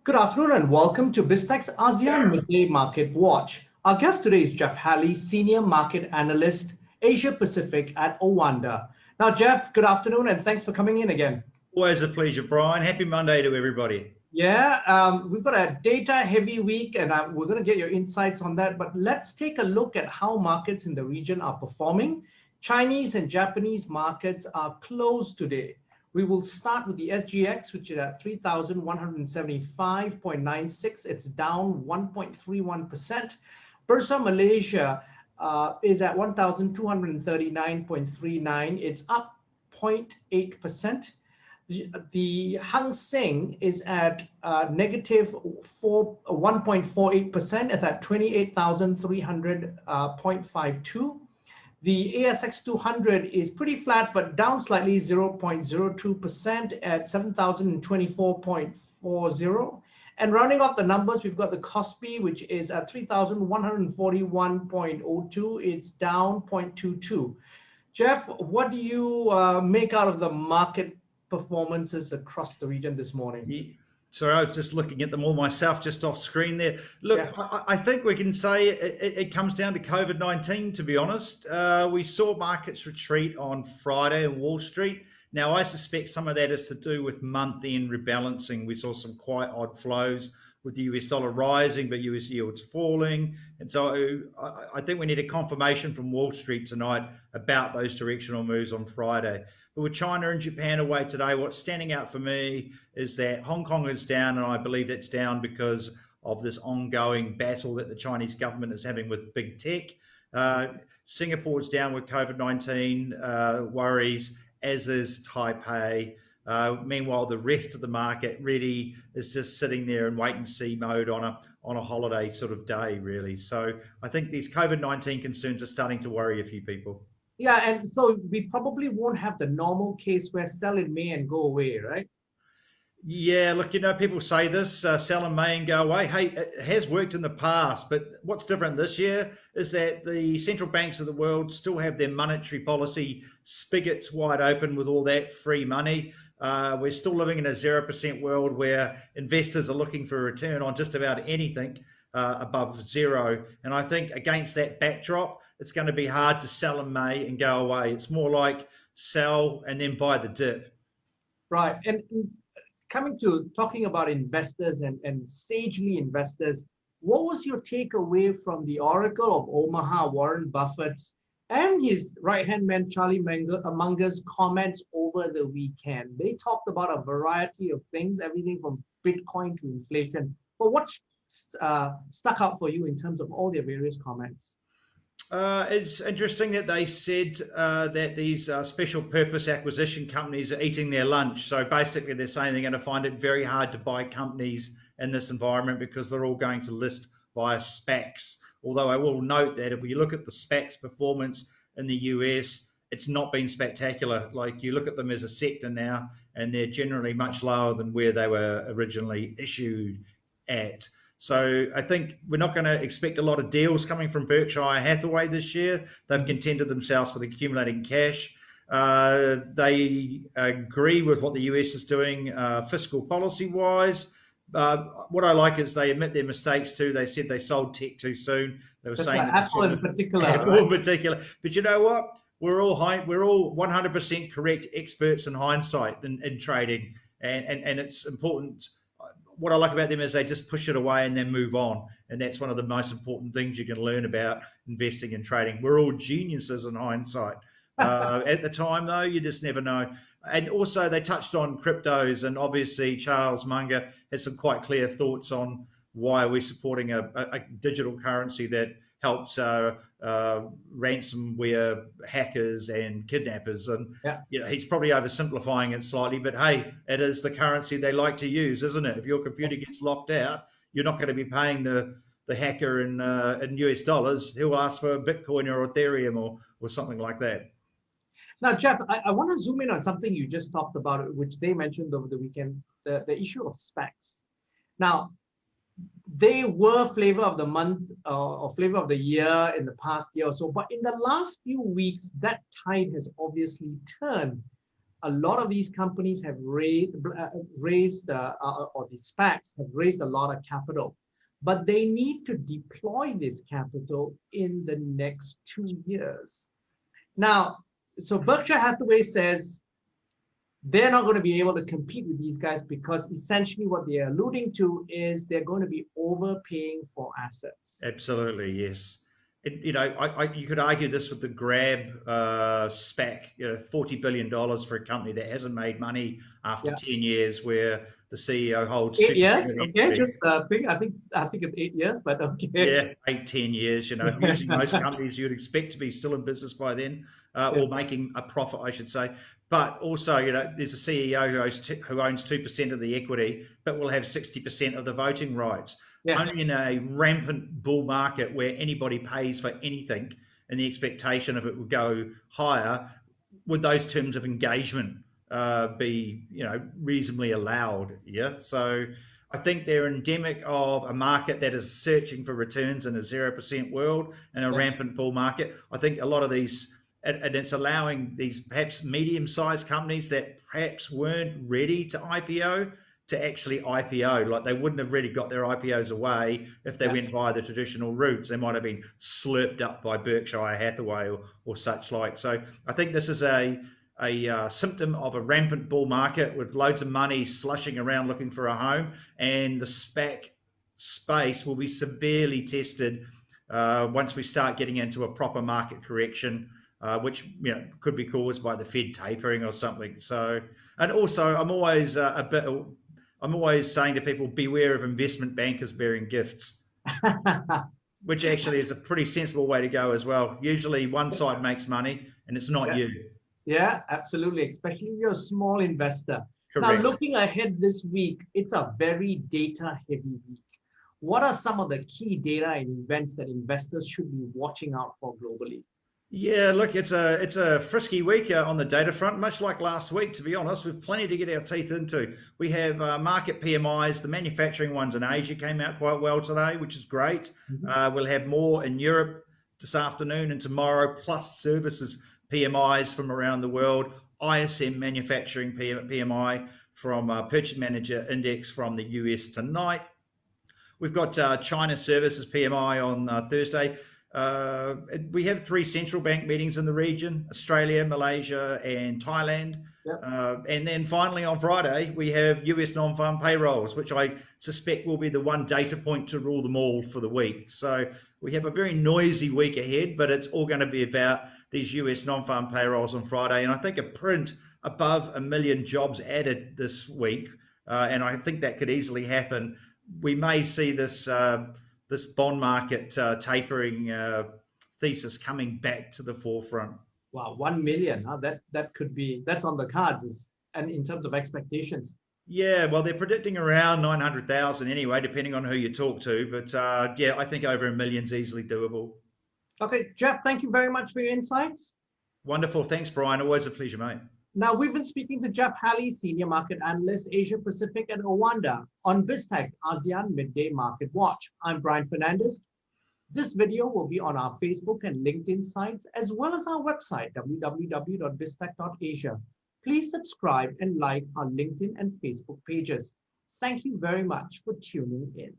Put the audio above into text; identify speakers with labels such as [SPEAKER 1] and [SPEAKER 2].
[SPEAKER 1] Good afternoon and welcome to BizTech's ASEAN Midday Market Watch. Our guest today is Jeff Halley, Senior Market Analyst, Asia Pacific at OANDA. Now, Jeff, good afternoon and thanks for coming in again.
[SPEAKER 2] Always a pleasure, Brian. Happy Monday to everybody.
[SPEAKER 1] Yeah, we've got a data-heavy week and we're going to get your insights on that. But let's take a look at how markets in the region are performing. Chinese and Japanese markets are closed today. We will start with the SGX, which is at 3,175.96. It's down 1.31%. Bursa Malaysia is at 1,239.39. It's up 0.8%. The Hang Seng is at negative 1.48%. It's at 28,300.52. The ASX 200 is pretty flat, but down slightly, 0.02% at 7,024.40. And rounding off the numbers, we've got the Kospi, which is at 3,141.02. It's down 0.22. Jeff, what do you make out of the market performances across the region this morning?
[SPEAKER 2] Yeah. Sorry, I was just looking at them all myself, just off screen there. Look, yeah. I think we can say it comes down to COVID-19, to be honest. We saw markets retreat on Friday on Wall Street. Now, I suspect some of that is to do with month-end rebalancing. We saw some quite odd flows with the US dollar rising, but US yields falling. And so I think we need a confirmation from Wall Street tonight about those directional moves on Friday. But with China and Japan away today, what's standing out for me is that Hong Kong is down, and I believe that's down because of this ongoing battle that the Chinese government is having with big tech. Singapore's down with COVID-19 worries, as is Taipei. Meanwhile, the rest of the market really is just sitting there in wait and see mode on a holiday sort of day, really. So I think these COVID-19 concerns are starting to worry a few people.
[SPEAKER 1] Yeah, and so we probably won't have the normal case where sell in May and go away, right?
[SPEAKER 2] Yeah, look, people say this, sell in May and go away. Hey, it has worked in the past, but what's different this year is that the central banks of the world still have their monetary policy spigots wide open with all that free money. We're still living in a 0% world where investors are looking for a return on just about anything above zero. And I think against that backdrop, it's going to be hard to sell in May and go away. It's more like sell and then buy the dip.
[SPEAKER 1] Right. And coming to talking about investors and sagely investors, what was your takeaway from the Oracle of Omaha, Warren Buffett's, and his right-hand man, Charlie Munger's comments over the weekend? They talked about a variety of things, everything from Bitcoin to inflation. But what stuck out for you in terms of all their various comments?
[SPEAKER 2] It's interesting that they said that these special purpose acquisition companies are eating their lunch. So basically they're saying they're going to find it very hard to buy companies in this environment because they're all going to list via SPACs. Although I will note that if we look at the SPACs performance in the US, it's not been spectacular. Like, you look at them as a sector now, and they're generally much lower than where they were originally issued at. So I think we're not going to expect a lot of deals coming from Berkshire Hathaway this year. They've contented themselves with accumulating cash. They agree with what the US is doing fiscal policy-wise. What I like is they admit their mistakes too. They said they sold tech too soon. They were saying
[SPEAKER 1] Apple in particular.
[SPEAKER 2] Apple in particular. But you know what? We're all 100% correct experts in hindsight in trading, and it's important. What I like about them is they just push it away and then move on. And that's one of the most important things you can learn about investing and trading. We're all geniuses in hindsight. At the time, though, you just never know. And also they touched on cryptos, and obviously Charles Munger has some quite clear thoughts on why we're supporting a digital currency that helps ransomware hackers and kidnappers. And he's probably oversimplifying it slightly, but hey, it is the currency they like to use, isn't it? If your computer gets locked out, you're not going to be paying the hacker in US dollars. He'll ask for Bitcoin or Ethereum or something like that.
[SPEAKER 1] Now, Jeff, I want to zoom in on something you just talked about, which they mentioned over the weekend, the issue of SPACs. Now, they were flavor of the month or flavor of the year in the past year or so, but in the last few weeks, that tide has obviously turned. a lot of these companies have raised, or the SPACs have raised a lot of capital, but they need to deploy this capital in the next 2 years. Now, so Berkshire Hathaway says they're not going to be able to compete with these guys because essentially what they're alluding to is they're going to be overpaying for assets.
[SPEAKER 2] Absolutely, yes. You could argue this with the Grab SPAC, $40 billion for a company that hasn't made money after 10 years, where the CEO holds
[SPEAKER 1] 8 years.
[SPEAKER 2] of the
[SPEAKER 1] Okay,
[SPEAKER 2] equity.
[SPEAKER 1] just I think it's 8 years, but okay.
[SPEAKER 2] Yeah, 8-10 years. Usually most companies you'd expect to be still in business by then, or making a profit, I should say. But also, there's a CEO who owns 2% of the equity, but will have 60% of the voting rights. Yeah. Only in a rampant bull market where anybody pays for anything and the expectation of it will go higher, would those terms of engagement be, reasonably allowed? Yeah. So I think they're endemic of a market that is searching for returns in a 0% world and a rampant bull market. I think a lot of these, and it's allowing these perhaps medium-sized companies that perhaps weren't ready to IPO to actually IPO. Like, they wouldn't have really got their IPOs away if they went via the traditional routes. They might have been slurped up by Berkshire Hathaway or such like. So I think this is a symptom of a rampant bull market with loads of money slushing around looking for a home, and the SPAC space will be severely tested once we start getting into a proper market correction, which could be caused by the Fed tapering or something. So, and also I'm always saying to people, beware of investment bankers bearing gifts, which actually is a pretty sensible way to go as well. Usually one side makes money and it's not you.
[SPEAKER 1] Yeah, absolutely. Especially if you're a small investor.
[SPEAKER 2] Correct.
[SPEAKER 1] Now, looking ahead this week, it's a very data heavy week. What are some of the key data and events that investors should be watching out for globally?
[SPEAKER 2] Yeah, look, it's a frisky week on the data front, much like last week, to be honest. We've plenty to get our teeth into. We have market PMIs. The manufacturing ones in Asia came out quite well today, which is great. Mm-hmm. We'll have more in Europe this afternoon and tomorrow, plus services PMIs from around the world. ISM manufacturing PMI from Purchase Manager Index from the US tonight. We've got China services PMI on Thursday. We have 3 central bank meetings in the region: Australia, Malaysia, and Thailand. Yep. And then finally on Friday, we have US non-farm payrolls, which I suspect will be the one data point to rule them all for the week. So we have a very noisy week ahead, but it's all going to be about these US non-farm payrolls on Friday. And I think a print above 1 million jobs added this week. And I think that could easily happen. We may see this bond market tapering thesis coming back to the forefront.
[SPEAKER 1] Wow, 1 million. Huh? That's on the cards, and in terms of expectations.
[SPEAKER 2] Yeah, well, they're predicting around 900,000 anyway, depending on who you talk to. But yeah, I think over 1 million is easily doable.
[SPEAKER 1] Okay, Jeff, thank you very much for your insights.
[SPEAKER 2] Wonderful. Thanks, Brian. Always a pleasure, mate.
[SPEAKER 1] Now, we've been speaking to Jeff Halley, Senior Market Analyst, Asia Pacific at OANDA on BizTech's ASEAN Midday Market Watch. I'm Brian Fernandez. This video will be on our Facebook and LinkedIn sites, as well as our website, www.biztech.asia. Please subscribe and like our LinkedIn and Facebook pages. Thank you very much for tuning in.